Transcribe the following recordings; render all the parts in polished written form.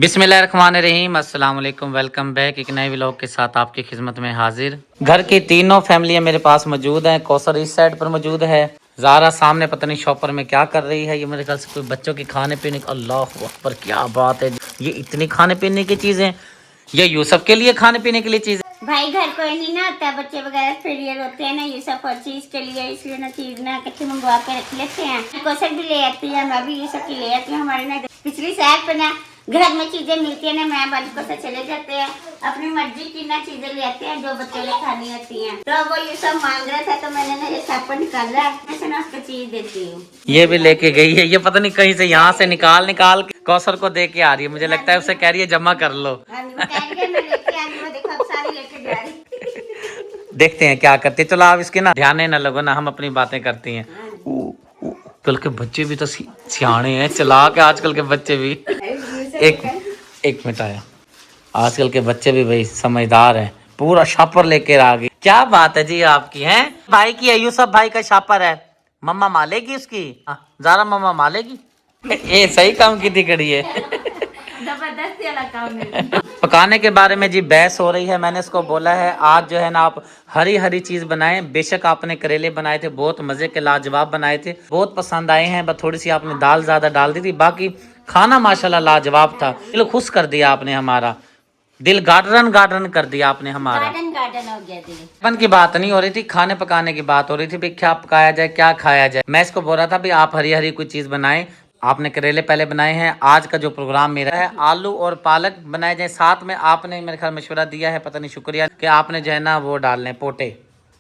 बिस्मिल्लाहिर्रहमानिर्रहीम, अस्सलाम वालेकुम। वेलकम बैक एक नए व्लॉग के साथ आपकी खिदमत में हाजिर। घर की तीनों फैमिलियां मेरे पास मौजूद हैं। कौसर इस साइड पर मौजूद है, ज़ारा सामने पता नहीं शॉपर में क्या कर रही है। ये मेरे ख्याल से कोई बच्चों की खाने पीने का, अल्लाह अकबर क्या बात है। ये इतनी खाने पीने की चीज़ें, ये यूसुफ के लिए खाने पीने के लिए चीज़। भाई घर कोई नहीं ना आता, बच्चे वगैरह फेलियर होते हैं ना, ये सब हर चीज के लिए, इसलिए ना चीज ना इकट्ठी मंगवा के रख लेते हैं। कौशल भी ले आती है, मैं भी ये सब की ले आती हूँ। हमारे ना पिछली साइड पे ना घर में चीजें मिलती है ना, मैं बच्चों से चले जाते हैं, अपनी मर्जी की ना चीजें ले आते हैं जो बच्चों ने खानी होती हैं। तो वो ये सब मांग रहा था तो मैंने ना ये छापा निकाला, ऐसे ना उसको चीज देती हूँ। ये भी लेके गई है, ये पता नहीं कहीं से यहाँ से निकाल निकाल के कौसर को दे के आ रही है। मुझे लगता है उसे कह रही है जमा कर लो। देखते हैं क्या करते। चलो आप इसके ना ध्यान न लगो ना, हम अपनी बातें करती हैं। कल के बच्चे भी तो सियाने हैं, चला के आजकल के बच्चे भी। एक मिनट आया, आजकल के बच्चे भी भाई समझदार हैं। पूरा शापर लेके आ गई। क्या बात है जी आपकी है भाई की, यूसुफ भाई का शापर है। मम्मा मालेगी उसकी, ज़ारा मम्मा मालेगी। ये सही काम की थी कड़ी है। जबरदस्ती वाला काम है। पकाने के बारे में जी बहस हो रही है। मैंने इसको बोला है आज जो है ना आप हरी हरी चीज बनाएं। बेशक आपने करेले बनाए थे, बहुत मजे के लाजवाब बनाए थे, बहुत पसंद आए हैं। बस थोड़ी सी आपने दाल ज्यादा डाल दी थी, बाकी खाना माशाल्लाह लाजवाब था। दिल खुश कर दिया आपने हमारा, दिल गार्डन गार्डन कर दिया आपने हमारा। गार्डन हो गया दिल। अपन की बात नहीं हो रही थी, खाने पकाने की बात हो रही थी भाई, क्या पकाया जाए क्या खाया जाए। मैं इसको बोल रहा था भाई आप हरी हरी कोई चीज बनाएं। आपने करेले पहले बनाए हैं, आज का जो प्रोग्राम मेरा है आलू और पालक बनाए जाए। साथ में आपने मेरे ख्याल मशवरा दिया है, पता नहीं शुक्रिया, कि आपने जो है ना वो डालने पोटे।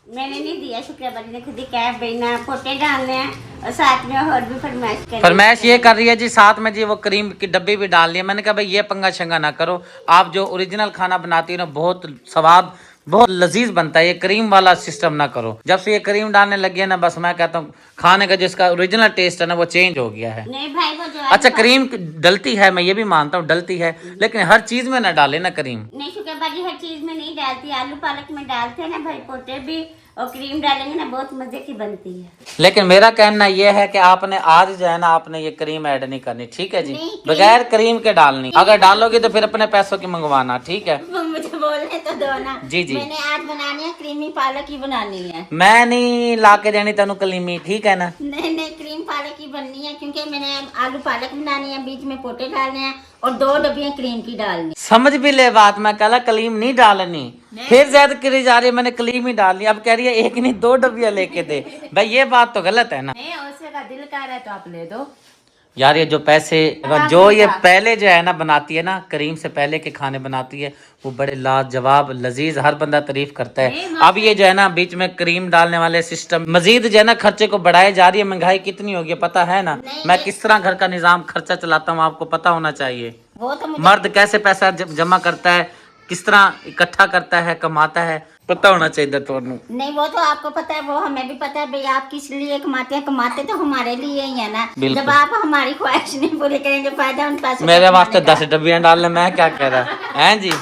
मैंने नहीं दिया, शुक्रिया बड़ी ने खुद ही कहा भाई ना पोटे डालने हैं, और साथ में और भी फरमाइश कर। फरमाइश ये कर रही है जी साथ में जी वो क्रीम की डब्बी भी डाल ली है। मैंने कहा भाई ये पंगा शंगा ना करो, आप जो ओरिजिनल खाना बनाती हो ना बहुत स्वाद बहुत लजीज बनता है, ये क्रीम वाला सिस्टम ना करो। जब से ये क्रीम डालने लगी है ना, बस मैं कहता हूँ खाने का जिसका ओरिजिनल टेस्ट है ना वो चेंज हो गया है। नहीं भाई वो जो अच्छा क्रीम डलती है, मैं ये भी मानता हूँ डलती है, लेकिन हर चीज में ना डाले ना क्रीम। नहीं शुक्रिया बाजी हर चीज में नहीं डालती, आलू पालक में डालते हैं ना भाई पोटे भी, और क्रीम डालेंगे ना बहुत मजे की बनती है। लेकिन मेरा कहना ये है कि आपने आज जो है ना आपने ये क्रीम ऐड नहीं करनी, ठीक है जी, बगैर क्रीम के डालनी। अगर डालोगे तो फिर अपने पैसों की मंगवाना, ठीक है। मुझे बोलने तो दो ना। जी जी मैंने आज बनानी है क्रीमी पालक ही बनानी है। मैं नहीं ला के देनी तेनू कलीमी, ठीक है ना। नहीं नहीं क्रीम पालक ही बननी है, क्योंकि मैंने आलू पालक बनानी है, बीच में पोटे डालने हैं और 2 डब्बियां क्रीम की डालनी। समझ भी ले बात, मैं कहा कलीम नहीं डालनी, फिर ज्यादा करी जा रही है, मैंने कलीम ही डालनी। अब कह रही है एक नहीं 2 डब्बियां लेके दे। भाई ये बात तो गलत है ना। नहीं उससे का दिल कर रहा है तो आप ले दो यार। ये जो पैसे जो ये पहले जो है ना बनाती है ना, करीम से पहले के खाने बनाती है, वो बड़े लाजवाब लजीज, हर बंदा तारीफ करता है। अब ये जो है ना बीच में क्रीम डालने वाले सिस्टम मजीद जो है ना खर्चे को बढ़ाए जा रही है। महंगाई कितनी होगी पता है ना, मैं किस तरह घर का निजाम खर्चा चलाता हूँ आपको पता होना चाहिए। वो तो मर्द कैसे पैसा जमा करता है, किस तरह इकट्ठा करता है, कमाता है, पता होना चाहिए तो। नहीं वो तो आपको पता है, वो हमें भी पता है भाई आप किस लिए कमाते हैं, कमाते तो हमारे लिए ही है ना। जब आप हमारी ख्वाहिश नहीं पूरी करेंगे फायदा उन पैसों मेरे वास्ते 10 डब्बियां डालने, मैं क्या कह रहा है जी।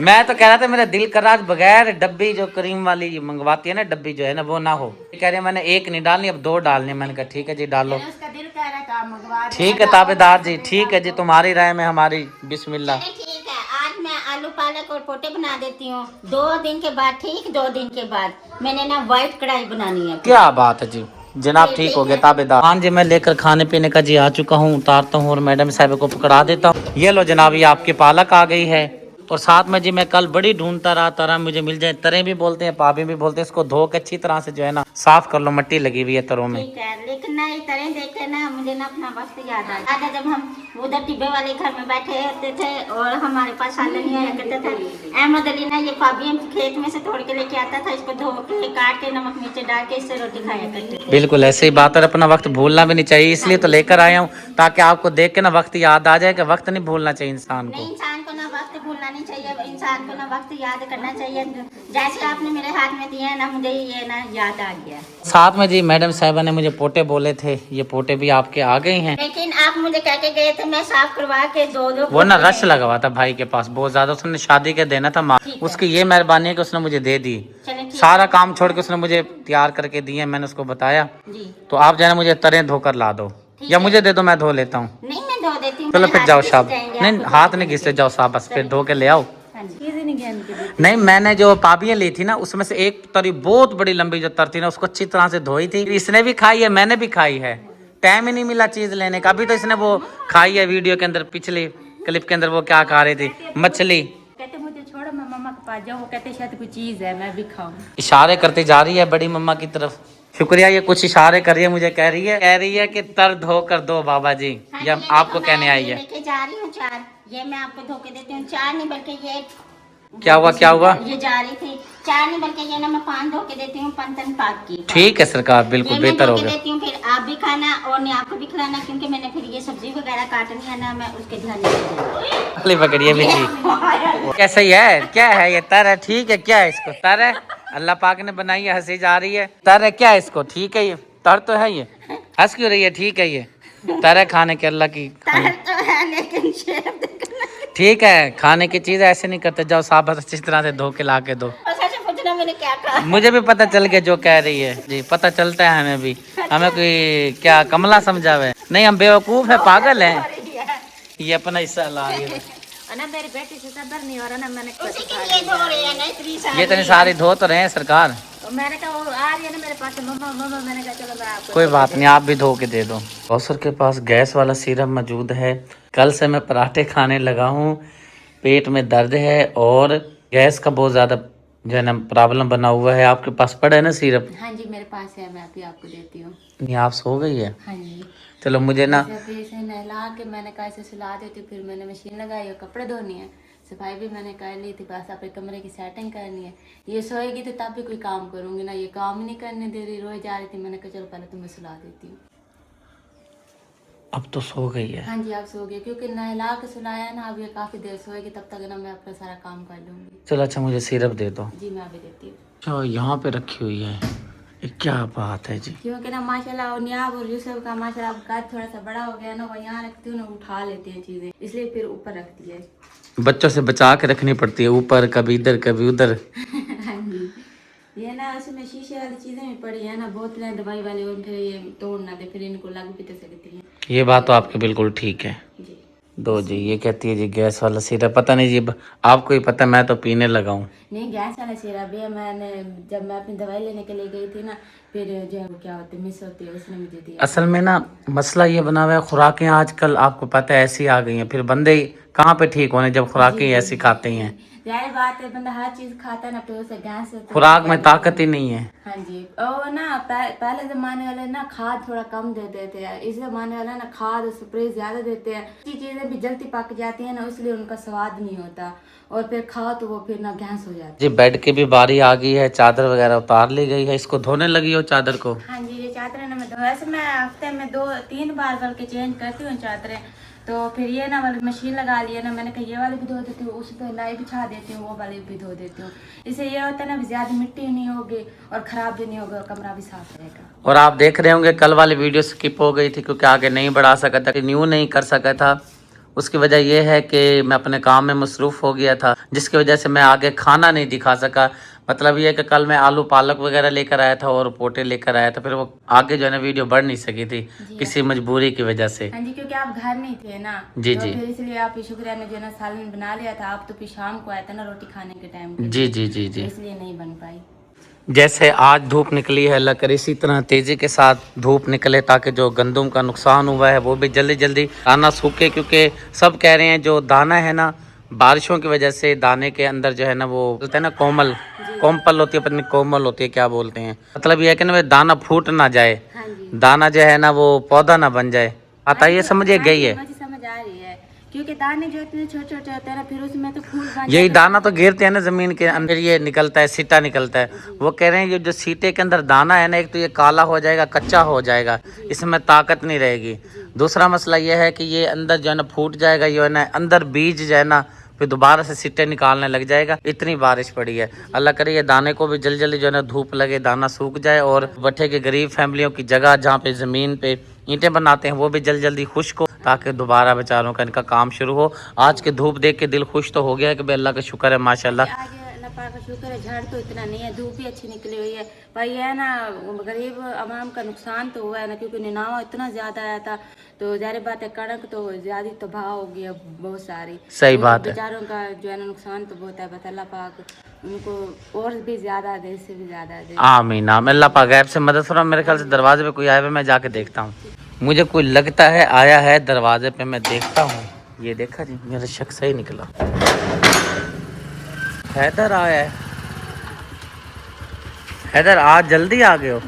मैं तो कह रहा था मेरा दिल कर रहा बगैर डब्बी जो क्रीम वाली मंगवाती है ना डब्बी जो है ना वो ना हो। कह रहे मैंने एक नहीं डालनी अब 2 डालनी। मैंने कहा ठीक है जी डालो। उसका दिल कर रहा था मंगवा। ठीक है ताबेदार जी, ठीक है जी, तुम्हारी राय में हमारी बिस्मिल्लाह। ठीक है आज मैं आलू पालक और पोटे बना देती हूँ। 2 दिन के बाद, ठीक 2 दिन के बाद मैंने ना व्हाइट कढ़ाई बनानी है। क्या बात है जी जनाब, ठीक हो गया ताबेदार। हाँ जी मैं लेकर खाने पीने का जी आ चुका हूँ, उतारता हूँ और मैडम साहब को पकड़ा देता हूँ। ये लो जनाब ये आपकी पालक आ गई है, और साथ में जी मैं कल बड़ी ढूंढता रहा तरह मुझे मिल जाए। तरें भी बोलते हैं पाभी भी बोलते हैं, इसको धो के अच्छी तरह से जो है ना साफ कर लो, मट्टी लगी हुई है तरों में। ठीक है लेकिन ना ये तरें देख के ना मुझे ना अपना वक्त याद आया जब हम उधर टिब्बे वाले घर में बैठे होते थे और हमारे पास सालन नहीं आया करता था। अहमद अली ना ये पाभी हम खेत में से तोड़ के लेके आता था, इसको धो के काट के नमक मिर्च डाल के इससे रोटी खाया करते थे। बिल्कुल ऐसे ही बात है, अपना वक्त भूलना भी नहीं चाहिए, इसलिए तो लेकर आया हूँ ताकि आपको देख के ना वक्त याद आ जाए कि वक्त नहीं भूलना चाहिए इंसान को। इंसान को ना वक्त भूलना नहीं चाहिए, इंसान को ना वक्त याद करना चाहिए। जैसे आपने मेरे हाथ में दिया है ना मुझे ये ना याद आ गया। साथ में जी मैडम साहिबा ने मुझे पोटे बोले थे, ये पोटे भी आपके आ गए हैं। लेकिन आप मुझे कह के गए थे मैं साफ करवा के 2 वो ना रश लगा हुआ था भाई के पास बहुत ज्यादा, उसने शादी के देना था, उसकी ये मेहरबानी है कि उसने मुझे दे दी। सारा काम छोड़ के उसने मुझे तैयार करके दिए, मैंने उसको बताया। तो आप जो है मुझे तरें धोकर ला दो, या मुझे दे दो मैं धो लेता हूँ। नहीं मैं धो देती हूँ। चलो फिर जाओ साहब, जाएंगे, नहीं आपको हाथ धो नहीं देती घिसते, हूँ। जाओ साहब बस फिर धो के ले आओ। हाँ जी, चीज़ नहीं ज्ञान की देती। नहीं मैंने जो पाबियाँ ली थी ना उसमें से एक तरी बहुत बड़ी लंबी जो तर थी ना उसको अच्छी तरह से धोई थी, इसने भी खाई है मैंने भी खाई है, टाइम ही नहीं मिला चीज लेने का। अभी तो इसने वो खाई है वीडियो के अंदर, पिछली क्लिप के अंदर वो क्या खा रही थी, मछली। कहते मुझे छोड़ो, मैं मम्मा के पास जाऊँ, वो कहते शायद कोई चीज़ है मैं भी खाऊँ। इशारे करती जा रही है बड़ी मम्मा की तरफ। शुक्रिया, ये कुछ इशारे कर रही है मुझे, कह रही है कि तर धो कर दो बाबा जी, हाँ, ये आपको कहने आई है। लेके जा रही हूँ 4, ये मैं आपको धो के देती हूँ। 4 नहीं बल्कि ये क्या हुआ ये जा रही थी 4 नहीं बल्कि ये ना मैं 5 धो के देती हूँ, पंतन पाक की। ठीक है सरकार, बिल्कुल बेहतर हो गया। देती हूँ, फिर आप भी खाना और नहीं आपको भी खिलाना, क्योंकि मैंने फिर ये सब्जी वगैरह काटनी है ना, मैं उसके ध्यान नहीं पकड़िए बेटी, कैसे ही है, क्या है ये तर है, ठीक है, क्या है इसको, तर है, अल्लाह पाक ने बनाई है, हंसी जा रही है, तर है, क्या है इसको, ठीक है ये तर तो है, ये हंस क्यों रही है, ठीक है ये तर है खाने के, अल्लाह की तर तो है, लेकिन शेप देखना। ठीक है, खाने की चीज ऐसे नहीं करते, जाओ साहब अच्छी तरह से धो के ला के दो। पूछना मैंने क्या कहा, मुझे भी पता चल गया जो कह रही है जी, पता चलता है हमें भी, हमें कोई क्या कमला समझा हुआ है, नहीं हम बेवकूफ है, पागल है, ये अपना हिस्सा ला रही है। ना मेरी बेटी से सबर नहीं हो रहा ना, मैंने उसी के लिए धो रही है ना, ये इतनी सारी धो तो रहे हैं सरकार, मैंने कहा वो आ रही है ना मेरे पास, मम्मा मम्मा, मैंने कहा चलो मैं आपको कोई बात नहीं, आप भी धो के दे दो। कौसर के पास गैस वाला सिरप मौजूद है, कल से मैं पराठे खाने लगा हूँ, पेट में दर्द है और गैस का बहुत ज़्यादा जो है ना प्रॉब्लम बना हुआ है। आपके पास पड़ा है ना सिरप? हाँ जी मेरे पास है, मैं अभी आपको देती हूँ। नहीं आप सो गई है? हाँ जी। चलो मुझे ना फिर इसे नहला के मैंने कहा इसे सुला देती हूँ, फिर मैंने मशीन लगाई और कपड़े धोनी है, सफाई भी मैंने कर ली थी, बस अपने कमरे की सेटिंग करनी है। ये सोएगी तो तब भी कोई काम करूँगी ना, ये काम ही नहीं करने दे रही, रोज जा रही थी, मैंने कहा चलो पहले तुम्हें सुला देती हूँ। अब तो सो गई है? हाँ जी आप सो गए, क्योंकि नहला के सुलाया ना, अब ये काफ़ी देर सोएगी, तब तक ना मैं अपना सारा काम कर लूँगी। चलो अच्छा मुझे सिरप दे दो। जी मैं अभी देती हूँ। अच्छा यहाँ पे रखी हुई है, ये क्या बात है जी? क्योंकि ना माशाल्लाह और नियाब और यूसुफ का माशाल्लाह कद थोड़ा सा बड़ा हो गया ना, वो यहाँ रखती हूँ ना, उठा लेते हैं चीज़ें, इसलिए फिर ऊपर रखती है। बच्चों से बचा के रखनी पड़ती है, ऊपर कभी इधर कभी उधर। हाँ जी, ये ना उसमें शीशे वाली चीज़ें भी पड़ी है ना, बोतलें दवाई वाली, और फिर ये तोड़ ना दे, फिर इनको लग भी तो सकती है। ये बात तो आपकी बिल्कुल ठीक है जी। दो जी। ये कहती है जी गैस वाला सिरप, पता नहीं जी आपको ही पता, मैं तो पीने लगा हूँ। नहीं गैस वाला सिरप भी मैंने, जब मैं अपनी दवाई लेने के लिए गई थी ना, फिर जो है वो क्या होती है मिस होती है, उसने मुझे दिया। असल में ना मसला ये बना हुआ है, खुराकें आजकल आपको पता है ऐसी आ गई हैं, फिर बंदे कहाँ पे ठीक होने जब खुराकें ऐसी खाते हैं। जाहिर बात है, बंदा हर चीज खाता है ना, तो उसे गैस होती है, खुराक में ताकत ही नहीं है। हाँ जी, और ना पहले जमाने वाले ना खाद थोड़ा कम दे देते हैं, इस जमाने वाले ना खाद स्प्रे ज्यादा देते हैं, ये चीजें भी जल्दी पक जाती है ना, इसलिए उनका स्वाद नहीं होता, और फिर खाओ तो वो फिर ना गैस हो जाती है। जी बेड की भी बारी आ गई है, चादर वगैरह उतार ली गई है, इसको धोने लगी हो चादर को? हाँ जी, ये चादरें ना मैं वैसे मैं हफ्ते में 2-3 बार बल्कि चेंज करती हूँ चादरें, तो फिर ये ना वाली मशीन लगा लिया ना, मैंने कहा ये वाली भी धो देती हूँ, उस पर लाई बिछा देती हूँ, वो वाली भी धो देती हूँ, इससे ये होता है ना ज़्यादा मिट्टी नहीं होगी और ख़राब भी नहीं होगा, कमरा भी साफ रहेगा। और आप देख रहे होंगे कल वाली वीडियो स्किप हो गई थी क्योंकि आगे नहीं बढ़ा सका था, न्यू नहीं कर सका था। उसकी वजह यह है कि मैं अपने काम में मसरूफ़ हो गया था, जिसकी वजह से मैं आगे खाना नहीं दिखा सका। मतलब ये है कि कल मैं आलू पालक वगैरह लेकर आया था और पोटे लेकर आया था, फिर वो आगे जो है ना वीडियो बढ़ नहीं सकी थी किसी मजबूरी की वजह से। हाँ जी, क्योंकि आप घर नहीं थे ना। जी तो जी, फिर इसलिए आप शुक्रिया ने जो है ना सालन बना लिया था, आप तो फिर शाम को आया था ना रोटी खाने के टाइम। जी जी जी जी, इसलिए नहीं बन पाई। जैसे आज धूप निकली है, अल्लाह करे इसी तरह तेज़ी के साथ धूप निकले ताकि जो गंदम का नुकसान हुआ है वो भी जल्दी जल्दी दाना सूखे, क्योंकि सब कह रहे हैं जो दाना है ना बारिशों की वजह से दाने के अंदर जो है ना वो बोलते हैं ना कोमपल होती है, पता नहीं कोमल होती है क्या बोलते हैं, मतलब ये है कि ना दाना फूट ना जाए, दाना जो है ना वो पौधा ना बन जाए। आता ये समझिए गई है, समझ आ रही है, क्योंकि दाने जो इतने छोटे छोटे होते हैं ना, फिर उसमें तो फूल बन यही दाना तो गिरते हैं ना जमीन के अंदर, ये निकलता है सीटा निकलता है। वो कह रहे हैं ये जो सीटे के अंदर दाना है ना, एक तो ये काला हो जाएगा, कच्चा हो जाएगा, इसमें ताकत नहीं रहेगी। दूसरा मसला ये है कि ये अंदर जो है ना फूट जाएगा, ये है ना अंदर बीज जो है ना फिर दोबारा से सीटे निकालने लग जाएगा। इतनी बारिश पड़ी है, अल्लाह करे ये दाने को भी जल्दी जल्दी जो है ना धूप लगे, दाना सूख जाए, और बट्ठे के गरीब फैमिलियों की जगह जहाँ पे ज़मीन पे ईंटें बनाते हैं वो भी जल्दी जल्दी खुश्क हो, ताकि दोबारा बेचारों का इनका काम शुरू हो। आज के धूप देख के दिल खुश तो हो गया है कि भाई अल्लाह का शुक्र है माशाल्लाह। पाक का शुक्र है, झाड़ तो इतना नहीं है, धूप भी अच्छी निकली हुई है। पर ये है ना, गरीब आवाम का नुकसान तो हुआ है ना, क्योंकि निनाव इतना ज्यादा आया था, तो जाहिर बात है कणक तो ज्यादा तबाह हो गई है बहुत सारी। सही बात है। बेचारों का जो है ना नुकसान तो बहुत है, बस अल्लाह पाक उनको और भी ज्यादा दे, इससे भी ज्यादा दे। आमीन आमीन। अल्लाह पाक गैब से मदद फरमा। मेरे ख्याल से दरवाजे पे कोई आया है, मैं जाके देखता हूँ। मुझे कोई लगता है आया है दरवाजे पे, मैं देखता हूँ। ये देखा जी, मेरा शक सही निकला। हैदर आया है। हैदर आज जल्दी आ गए हो?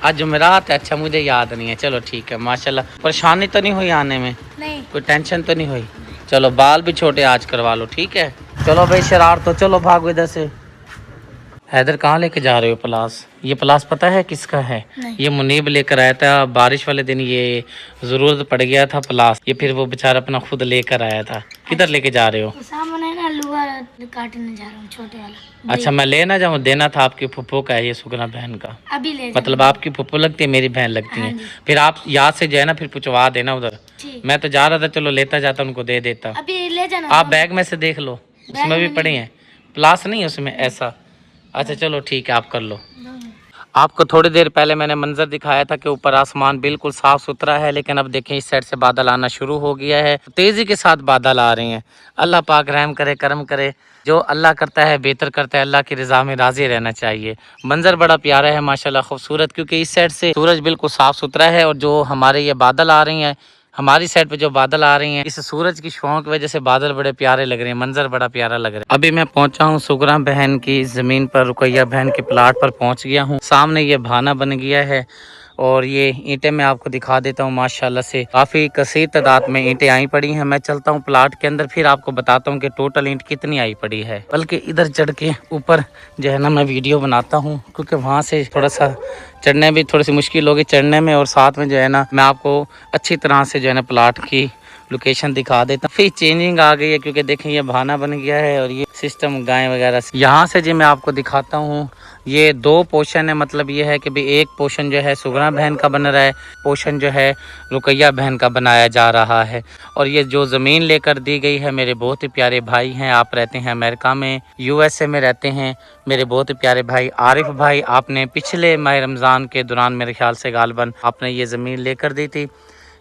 आज जुमेरात है। अच्छा, मुझे याद नहीं है। चलो ठीक है, माशाल्लाह। परेशानी तो नहीं हुई आने में? नहीं, कोई टेंशन तो नहीं हुई? चलो बाल भी छोटे आज करवा लो, ठीक है। चलो भाई शरार, तो चलो भागो इधर से। हैदर कहाँ लेके जा रहे हो प्लास? ये प्लास पता है किसका है? ये मुनीब लेकर आया था, बारिश वाले दिन ये जरूरत पड़ गया था प्लास, ये फिर वो बेचारा अपना खुद लेकर आया था। किधर लेके जा रहे हो? सामने ना लुआ काटने जा रहा हूँ, छोटे वाला। अच्छा, मैं लेना जाऊँ? देना था आपकी फुप्पो का है ये, सुगना बहन का। अभी ले मतलब आपकी फुप्पो लगती है, मेरी बहन लगती है। फिर आप याद से जो है ना फिर पुचवा देना उधर। मैं तो जा रहा था, चलो लेता जाता, उनको दे देता। अभी ले जाना। आप बैग में से देख लो, उसमें भी पड़े हैं। प्लास नहीं है उसमें ऐसा। अच्छा चलो ठीक है, आप कर लो। आपको थोड़ी देर पहले मैंने मंजर दिखाया था कि ऊपर आसमान बिल्कुल साफ सुथरा है, लेकिन अब देखें इस साइड से बादल आना शुरू हो गया है। तेजी के साथ बादल आ रहे हैं। अल्लाह पाक रहम करे, करम करे। जो अल्लाह करता है बेहतर करता है, अल्लाह की रज़ा में राज़ी रहना चाहिए। मंजर बड़ा प्यारा है माशाल्लाह, खूबसूरत, क्योंकि इस साइड से सूरज बिल्कुल साफ सुथरा है और जो हमारे ये बादल आ रही हैं, हमारी साइड पे जो बादल आ रही हैं, इस सूरज की छांव की वजह से बादल बड़े प्यारे लग रहे हैं, मंजर बड़ा प्यारा लग रहा है। अभी मैं पहुंचा हूं सुगरा बहन की ज़मीन पर, रुकैया बहन के प्लाट पर पहुंच गया हूं। सामने ये भाना बन गया है और ये ईंटें मैं आपको दिखा देता हूँ। माशाल्लाह से काफ़ी कसीर तादाद में ईंटें आई पड़ी हैं। मैं चलता हूँ प्लाट के अंदर, फिर आपको बताता हूँ कि टोटल ईंट कितनी आई पड़ी है। बल्कि इधर चढ़ के ऊपर जो है ना मैं वीडियो बनाता हूँ, क्योंकि वहाँ से थोड़ा सा चढ़ने भी थोड़ी सी मुश्किल होगी चढ़ने में, और साथ में जो है ना मैं आपको अच्छी तरह से जो है ना प्लाट की लोकेशन दिखा देता हूँ। फिर चेंजिंग आ गई है, क्योंकि देखें ये भाना बन गया है और ये सिस्टम गाय वगैरह से। यहाँ से जी मैं आपको दिखाता हूँ, ये दो पोर्शन है। मतलब ये है कि भाई एक पोर्शन जो है सुगना बहन का बन रहा है, पोर्शन जो है रुकैया बहन का बनाया जा रहा है। और ये जो ज़मीन लेकर दी गई है, मेरे बहुत ही प्यारे भाई हैं। आप रहते हैं अमेरिका में, USA में रहते हैं मेरे बहुत ही प्यारे भाई आरिफ भाई। आपने पिछले माह रमज़ान के दौरान मेरे ख्याल से गालबन आपने ये ज़मीन लेकर दी थी।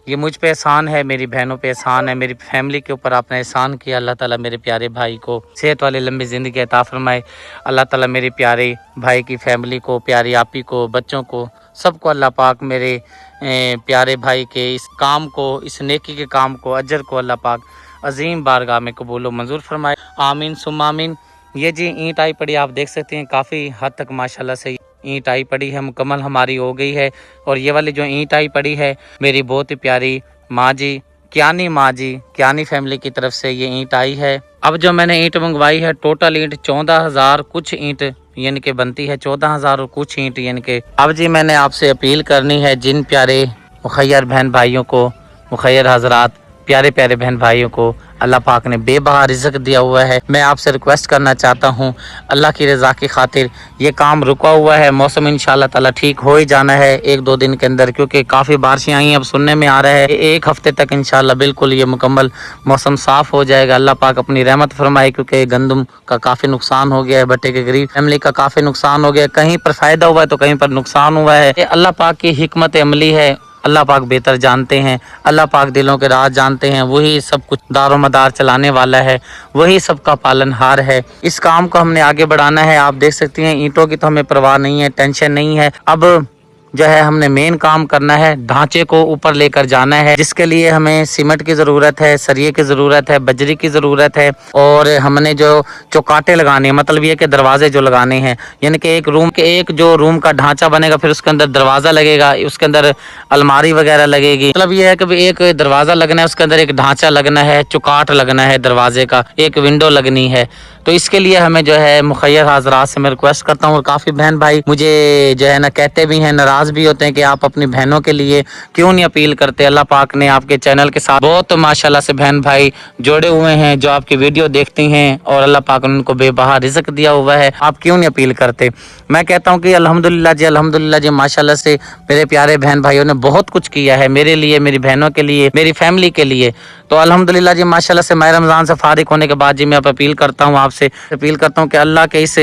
ये मुझ पे एहसान है, मेरी बहनों पे एहसान है, मेरी फैमिली के ऊपर आपने एहसान किया। अल्लाह ताला मेरे प्यारे भाई को सेहत वाली लंबी ज़िंदगी अता फरमाए। अल्लाह ताला मेरे प्यारे भाई की फैमिली को, प्यारी आपी को, बच्चों को, सबको अल्लाह पाक मेरे प्यारे भाई के इस काम को, इस नेकी के काम को, अजर को अल्लाह पाक अजीम बारगाह में कबूल व मंजूर फरमाए। आमीन सुम्मा आमीन। ये जी ईंट आई पड़ी, आप देख सकते हैं काफ़ी हद तक माशाल्लाह से ईंट आई पड़ी है, मुकम्मल हमारी हो गई है। और ये वाली जो ईंट आई पड़ी है, मेरी बहुत ही प्यारी माँ जी, कियानी फैमिली की तरफ से ये ईंट आई है। अब जो मैंने ईंट मंगवाई है, टोटल ईंट 14,000 कुछ ईंट यानी कि बनती है, 14,000 और कुछ ईंट यानी कि। अब जी मैंने आपसे अपील करनी है, जिन प्यारे मुखैर बहन भाइयों को, मुखैर हजरात, प्यारे प्यारे बहन भाइयों को अल्लाह पाक ने बेबहा रिज़्क़ दिया हुआ है। मैं आपसे रिक्वेस्ट करना चाहता हूँ, अल्लाह की रज़ा की खातिर ये काम रुका हुआ है। मौसम इंशाल्लाह ताला ठीक हो ही जाना है 1-2 दिन के अंदर, क्योंकि काफ़ी बारिशें आई हैं। अब सुनने में आ रहा है 1 हफ्ते तक इंशाल्लाह बिल्कुल ये मुकम्मल मौसम साफ़ हो जाएगा। अल्लाह पाक अपनी रहमत फरमाए, क्योंकि गंदम का काफ़ी नुकसान हो गया है, भट्टे के गरीब फैमिली का काफ़ी नुकसान हो गया है। कहीं पर फ़ायदा हुआ है तो कहीं पर नुकसान हुआ है। ये अल्लाह पाक की हिकमत अमली है। अल्लाह पाक बेहतर जानते हैं, अल्लाह पाक दिलों के राज जानते हैं। वही सब कुछ दारो मदार चलाने वाला है, वही सबका पालनहार है। इस काम को हमने आगे बढ़ाना है। आप देख सकती हैं ईंटों की तो हमें परवाह नहीं है, टेंशन नहीं है। अब जो है हमने मेन काम करना है, ढांचे को ऊपर लेकर जाना है, जिसके लिए हमें सीमेंट की ज़रूरत है, सरिये की ज़रूरत है, बजरी की ज़रूरत है, और हमने जो चौकाटे लगाने हैं, मतलब ये कि दरवाजे जो लगाने हैं, यानी कि एक रूम के एक जो रूम का ढांचा बनेगा, फिर उसके अंदर दरवाज़ा लगेगा, उसके अंदर अलमारी वगैरह लगेगी। मतलब ये है कि एक दरवाज़ा लगना है, उसके अंदर एक ढांचा लगना है, चौकाट लगना है दरवाजे का, एक विंडो लगनी है। तो इसके लिए हमें जो है मुखैर हज़रात से मैं रिक्वेस्ट करता हूँ, और काफ़ी बहन भाई मुझे जो है ना कहते भी हैं, नाराज़ भी होते हैं कि आप अपनी बहनों के लिए क्यों नहीं अपील करते। अल्लाह पाक ने आपके चैनल के साथ बहुत माशाल्लाह से बहन भाई जोड़े हुए हैं, जो आपकी वीडियो देखती हैं, और अल्लाह पाक ने उनको बेबहा रिज़्क़ दिया हुआ है। आप क्यों नहीं अपील करते? मैं कहता हूँ कि अल्हम्दुलिल्लाह जी माशाल्लाह से मेरे प्यारे बहन भाइयों ने बहुत कुछ किया है मेरे लिए, मेरी बहनों के लिए, मेरी फैमिली के लिए। तो अल्हम्दुलिल्लाह जी माशाल्लाह से मैं रमज़ान से फारिग होने के बाद जी मैं अपील करता हूँ आपसे, अपील करता हूँ कि अल्लाह के इस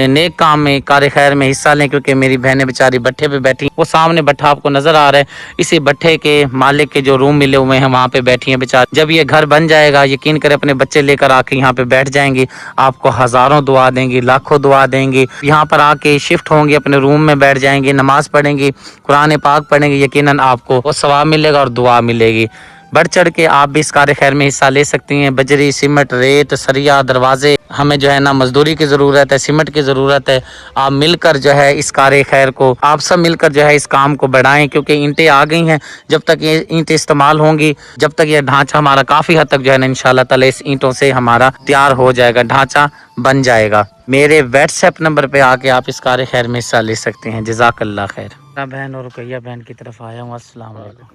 नेक काम में, कार खैर में हिस्सा लें, क्योंकि मेरी बहनें बेचारी भट्ठे पे बैठी, वो सामने भट्ठा आपको नज़र आ रहा है, इसी भट्ठे के मालिक के जो रूम मिले हुए हैं वहाँ पे बैठी हैं बेचारी। जब ये घर बन जाएगा यकीन करें अपने बच्चे लेकर आके यहाँ पे बैठ जाएंगी, आपको हज़ारों दुआ देंगी, लाखों दुआ देंगी। यहाँ पर आके शिफ्ट होंगी, अपने रूम में बैठ जाएंगी, नमाज पढ़ेंगी, कुरान पाक पढ़ेंगे, यकीनन आपको वो सवाब मिलेगा और दुआ मिलेगी। बढ़ चढ़ के आप भी इस कार खैर में हिस्सा ले सकती हैं। बजरी, सीमेंट, रेत, सरिया, दरवाजे, हमें जो है ना मजदूरी की ज़रूरत है, सीमेंट की ज़रूरत है। आप मिलकर जो है इस कार खैर को, आप सब मिलकर जो है इस काम को बढ़ाएं, क्योंकि ईंटें आ गई हैं। जब तक ये ईंटें इस्तेमाल होंगी, जब तक ये ढांचा हमारा काफ़ी हद तक जो है ना इंशाल्लाह ताला इस ईंटों से हमारा तैयार हो जाएगा, ढांचा बन जाएगा। मेरे व्हाट्सएप नंबर पे आके आप इस कार खैर में हिस्सा ले सकते हैं। जज़ाकल्लाह खैर। बहन और रुकैया बहन की तरफ आया हूँ। अस्सलाम वालेकुम,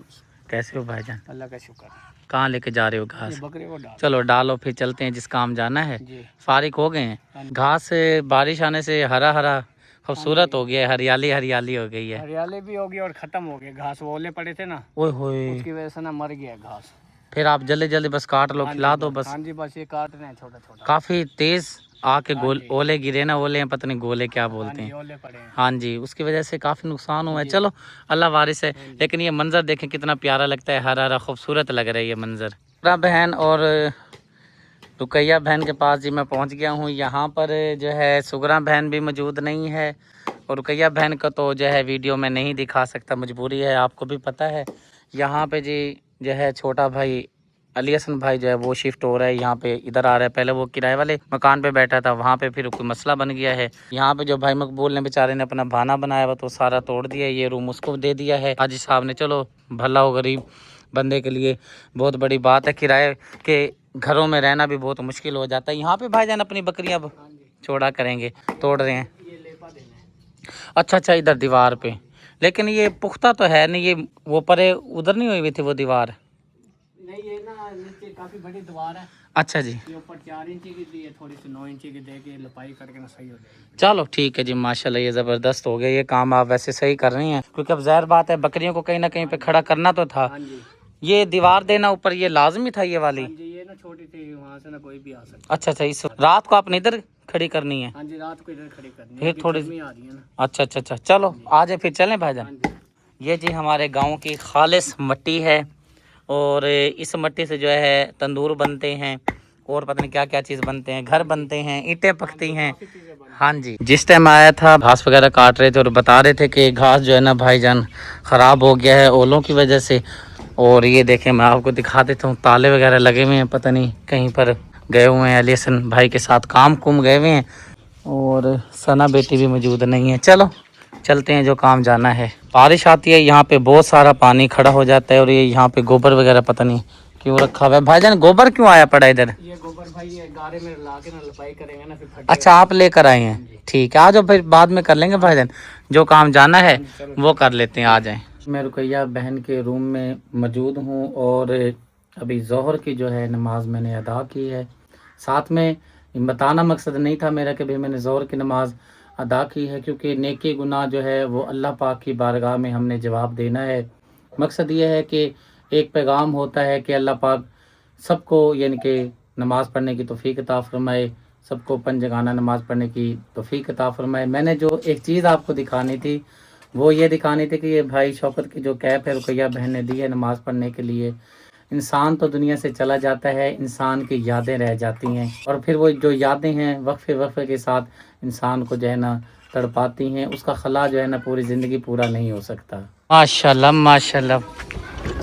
कैसे हो भाईजान? अल्लाह का शुक्र। कहाँ लेके जा रहे हो घास? बकरे को डाल। चलो डालो, फिर चलते हैं जिस काम जाना है। जी। फारिग हो गए हैं। घास बारिश आने से हरा हरा खूबसूरत हो गया है, हरियाली हरियाली हो गई है। हरियाली भी होगी और खत्म हो गए, घास वो ओले पड़े थे ना, ओए होए, उसकी वजह से ना मर गया घास। फिर आप जल्दी जल्दी बस काट लो, खिला दो बस। हाँ जी, बस ये काट रहे हैं छोटा छोटा। काफी तेज आके ओले गिरे ना, ओले हैं पता नहीं गोले क्या बोलते हैं। ओले पड़े हैं। हाँ जी, उसकी वजह से काफ़ी नुकसान हुआ है। चलो अल्लाह वारिस है, लेकिन ये मंज़र देखें कितना प्यारा लगता है, हरा हरा खूबसूरत लग रहा है ये मंज़र। बहन और रुकैया बहन के पास जी मैं पहुंच गया हूँ। यहाँ पर जो है सुगरा बहन भी मौजूद नहीं है, और रुकैया बहन का तो जो है वीडियो में नहीं दिखा सकता, मजबूरी है, आपको भी पता है। यहाँ पे जी जो है छोटा भाई अली हसन भाई जो है वो शिफ्ट हो रहा है, यहाँ पे इधर आ रहा है। पहले वो किराए वाले मकान पे बैठा था, वहाँ पे फिर कोई मसला बन गया है। यहाँ पे जो भाई मकबूल ने बेचारे ने अपना भाना बनाया हुआ तो सारा तोड़ दिया, ये रूम उसको दे दिया है हाजी साहब ने। चलो भला हो, गरीब बंदे के लिए बहुत बड़ी बात है। किराए के घरों में रहना भी बहुत मुश्किल हो जाता है। यहाँ पे भाईजान अपनी बकरियाँ छोड़ा करेंगे, तोड़ रहे हैं। अच्छा अच्छा, इधर दीवार पे, लेकिन ये पुख्ता तो है नहीं, ये वो परे उधर नहीं हुई हुई थी वो दीवार? नहीं, ये ना नीचे काफी बड़ी दीवार है। अच्छा जी, ये ऊपर 4 इंची की दी है, थोड़ी सी 9 इंची की दे के लपाई करके ना सही हो जाएगी। चलो ठीक है जी, माशाल्लाह ये ज़बरदस्त हो गया। ये काम आप वैसे सही कर रही हैं, क्योंकि अब ज़ाहिर बात है बकरियों को कहीं ना कहीं पे खड़ा करना तो था। हाँ जी, ये दीवार देना ऊपर ये लाजमी था ये वाली? हाँ जी, ये ना छोटी थी, वहाँ से ना कोई भी आ सकता। अच्छा अच्छा, इस रात को आपने इधर खड़ी करनी है? हाँ जी, रात को इधर खड़ी करनी है, फिर थोड़ी गर्मी आ रही है ना। अच्छा अच्छा अच्छा, चलो आ जाए फिर चलें भाईजान। हाँ जी, ये जी हमारे गांव की खालिस मिट्टी है, और इस मिट्टी से जो है तंदूर बनते हैं, और पता नहीं क्या क्या चीज़ बनते हैं, घर बनते हैं, ईंटें पकती हैं। हाँ जी, जिस टाइम आया था घास वगैरह काट रहे थे और बता रहे थे कि घास जो है ना भाईजान ख़राब हो गया है ओलों की वजह से। और ये देखें, मैं आपको दिखा देता हूँ, ताले वगैरह लगे हुए हैं, पता नहीं कहीं पर गए हुए हैं, अली हसन भाई के साथ काम कुम गए हुए हैं, और सना बेटी भी मौजूद नहीं है। चलो चलते हैं जो काम जाना है। बारिश आती है, यहाँ पे बहुत सारा पानी खड़ा हो जाता है, और ये यहाँ पे गोबर वगैरह पता नहीं क्यों रखा हुआ है। भाईजान गोबर क्यों आया पड़ा इधर? ये गोबर भाई ये गारे में ला के ना लपाई करेंगे ना, फिर फटेगा। अच्छा आप लेकर आए हैं, ठीक है, आ जाओ फिर बाद में कर लेंगे भाईजान, जो काम जाना है वो कर लेते हैं, आ जाएं। मैं रुकैया बहन के रूम में मौजूद हूँ, और अभी ज़ोहर की जो है नमाज मैंने अदा की है। साथ में बताना मकसद नहीं था मेरा कि भाई मैंने ज़ोहर की नमाज अदा की है, क्योंकि नेकी गुनाह जो है वो अल्लाह पाक की बारगाह में हमने जवाब देना है। मकसद ये है कि एक पैगाम होता है कि अल्लाह पाक सबको यानी कि नमाज़ पढ़ने की तौफीक अता फरमाए, सबको पंजगाना नमाज़ पढ़ने की तौफीक अता फरमाए। मैंने जो एक चीज़ आपको दिखानी थी वो ये दिखानी थी कि ये भाई शौकत की जो कैप है रुकैया बहन ने दी है नमाज़ पढ़ने के लिए। इंसान तो दुनिया से चला जाता है, इंसान की यादें रह जाती हैं, और फिर वो जो यादें हैं वक्फे वक्फे के साथ इंसान को जो है ना तड़पाती हैं, उसका खला जो है ना पूरी ज़िंदगी पूरा नहीं हो सकता। माशाल्लाह माशाल्लाह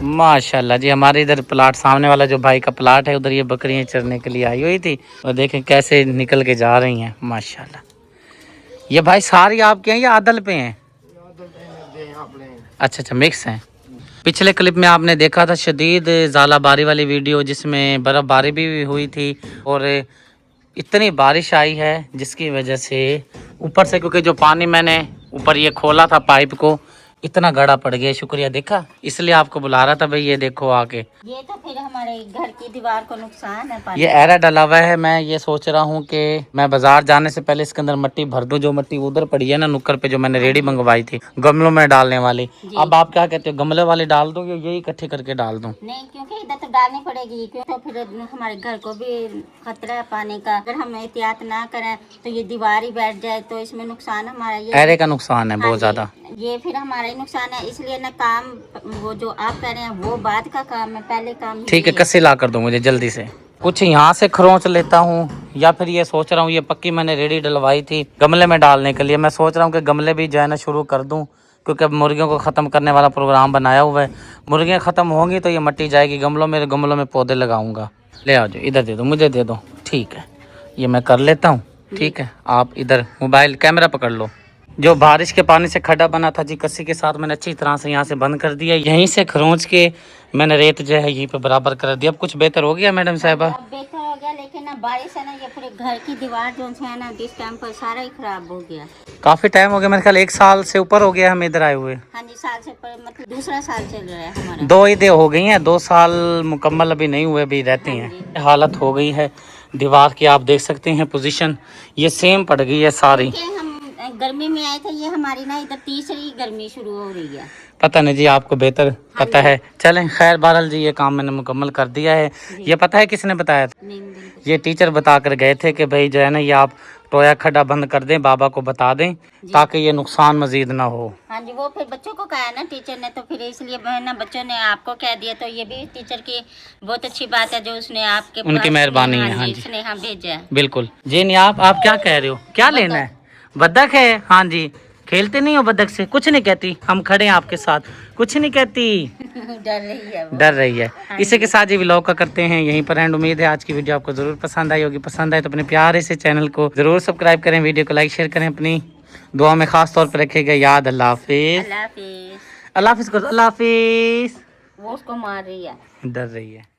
माशाल्लाह जी, हमारे इधर प्लाट सामने वाला जो भाई का प्लाट है, उधर ये बकरियाँ चरने के लिए आई हुई थी, और देखें कैसे निकल के जा रही हैं माशाल्लाह। ये भाई सारी आपके हैं या आदल पे हैं? अच्छा अच्छा, मिक्स हैं। पिछले क्लिप में आपने देखा था शदीद ज़ालाबारी वाली वीडियो, जिसमें बर्फ़बारी भी हुई थी, और इतनी बारिश आई है जिसकी वजह से ऊपर से, क्योंकि जो पानी मैंने ऊपर ये खोला था पाइप को, इतना गड़ा पड़ गया, शुक्रिया, देखा इसलिए आपको बुला रहा था भाई। ये देखो आके, ये तो फिर हमारे घर की दीवार को नुकसान है पानी। ये एरा डला हुआ है। मैं ये सोच रहा हूँ कि मैं बाजार जाने से पहले इसके अंदर मिट्टी भर दूं। जो मिट्टी उधर पड़ी है ना नुक्कड़ पे, जो मैंने रेडी मंगवाई थी गमलों में डालने वाली, अब आप क्या कहते हो, गमले वाली डाल दूं या यही इकट्ठे करके डाल दूं? नहीं, क्योंकि इधर तो डालनी पड़ेगी, क्योंकि तो फिर हमारे घर को भी खतरा है पानी का। अगर हम एहतियात ना करें तो ये दीवार ही बैठ जाए तो इसमें नुकसान हमारा ये एरे का नुकसान है बहुत ज्यादा। ये फिर हमारा ही नुकसान है, इसलिए ना काम वो जो आप कह रहे हैं वो बाद का काम है, पहले काम ठीक है, कस्से ला कर दो मुझे जल्दी से। कुछ यहाँ से खरोंच लेता हूँ या फिर ये सोच रहा हूँ, ये पक्की मैंने रेडी डलवाई थी गमले में डालने के लिए। मैं सोच रहा हूँ कि गमले भी जो है ना शुरू कर दूँ, क्योंकि अब मुर्गियों को ख़त्म करने वाला प्रोग्राम बनाया हुआ है। मुर्गियाँ ख़त्म होंगी तो ये मिट्टी जाएगी गमलों में, गमलों में पौधे लगाऊंगा। ले आओ, जो इधर दे दो, मुझे दे दो। ठीक है, ये मैं कर लेता हूँ। ठीक है, आप इधर मोबाइल कैमरा पकड़ लो। जो बारिश के पानी से खड्डा बना था जी, कस्सी के साथ मैंने अच्छी तरह से यहाँ से बंद कर दिया। यहीं से खरोंच के मैंने रेत जो है यहीं पे बराबर कर दिया। अब कुछ बेहतर हो गया मैडम साहिबा? अब बेहतर हो गया, लेकिन ना बारिश है ना, ये पूरे घर की दीवार जो है ना जिस टाइम पर सारा ही खराब हो गया। काफी टाइम हो गया, मेरे ख्याल 1 साल से ऊपर हो गया हम इधर आए हुए। हाँ जी, साल से पर मतलब दूसरा साल चल रहा है हमारा। 2 ईदें हो गई हैं, 2 साल मुकम्मल अभी नहीं हुए, अभी रहती हैं। हालत हो गई है दीवार की, आप देख सकते हैं पोजीशन ये सेम पड़ गई है सारी। हम गर्मी में आए थे, ये हमारी ना इधर तीसरी गर्मी शुरू हो रही है। पता नहीं जी, आपको बेहतर पता है। चलें, खैर बहरहाल जी ये काम मैंने मुकम्मल कर दिया है। ये पता है किसने बताया था? नहीं, बिल्कुल। ये टीचर बता कर गए थे कि भाई जो है ना ये आप टोया खड्डा बंद कर दें, बाबा को बता दें ताकि ये नुकसान मजीद ना हो। हाँ जी, वो फिर बच्चों को कहा ना टीचर ने, तो फिर इसलिए ना बच्चों ने आपको कह दिया, तो ये भी टीचर की बहुत अच्छी बात है जो उसने आपके उनकी मेहरबानी है। हाँ जी, उसने भेजा है। बिल्कुल जी। नहीं आप क्या कह रहे हो, क्या लेना है? बतख है? हाँ जी, खेलते नहीं हो बतख से? कुछ नहीं कहती, हम खड़े हैं आपके साथ, कुछ नहीं कहती। डर रही है वो। डर रही है। इसी के साथ ये व्लॉग का करते हैं यहीं पर एंड। उम्मीद है आज की वीडियो आपको जरूर पसंद आई होगी। पसंद आए तो अपने प्यारे से चैनल को जरूर सब्सक्राइब करें, वीडियो को लाइक शेयर करें, अपनी दुआ में खास तौर पर रखेगा याद। अल्लाह हाफिज। अल्लाह हाफिज। अल्लाह हाफिज कर दो। अल्लाह हाफिज। वो उसको मार रही है, डर रही है।